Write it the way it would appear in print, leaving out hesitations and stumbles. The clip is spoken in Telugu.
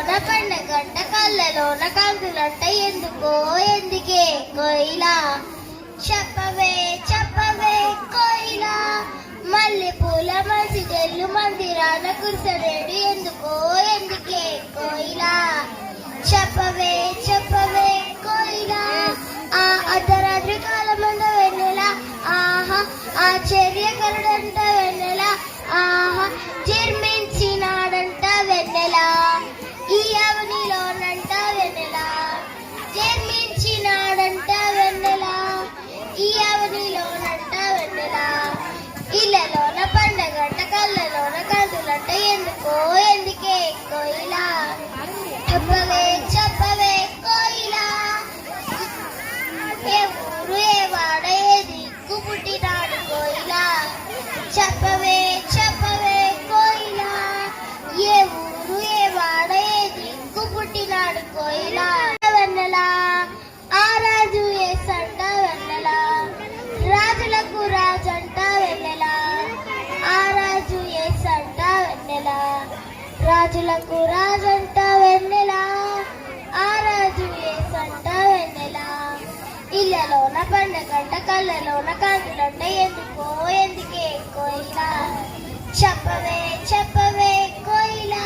ఇళ్ళలోన పండగంట కళ్ళలోన కాంతులంట ఎందుకో ఎందుకే కోయిలా చెప్పవే చెప్పవే కోయిలా మల్లె పూల మసిగెల్లు మందిరాన కురిసనేడు ఎందుకో ఎందుకే కోయిలా చెప్పవే చెప్పవే కోయిలా ఆ అర్ధరాత్రి కాలమంద వెన్నెల ఆహా ఆశ్చర్యకరుడంట వెన్నెల ఆహా జన్మించినాడంట వెన్నెల ఈ అవనిలోనంట వెన్నెల జన్మించినాడంట వెన్నెల ఈ అవనిలోనంట వెన్నెల ఇళ్ళలోన పండగంట కళ్ళలోన కాంతులంట ఎందుకో ఎందుకే కోయిలా చెప్పవే చెప్పవే కోయిలా ఏ ఊరు ఏ వాడ ఏ దిక్కు పుట్టినాడు కోయిలా చెప్పవే చెప్పవే కోయిలా ఏ ఊరు ఏ వాడ ఏ దిక్కు పుట్టినాడు కోయిలా వెన్నెలా ఆ రాజు ఏ సంట వెన్నెలా రాజులకు రాజంట వెన్నెలా ఆ రాజు ఏ సంట వెన్నెలా రాజులకు రాజంట వెన్నెలా ఆ రాజు ఏ సంట వెన్నెలా ఇళ్ళలోన పండగంట కళ్ళలోన కాంతులంట ఎందుకో ఎందుకే కోయిలా చెప్పవే చెప్పవే కోయిలా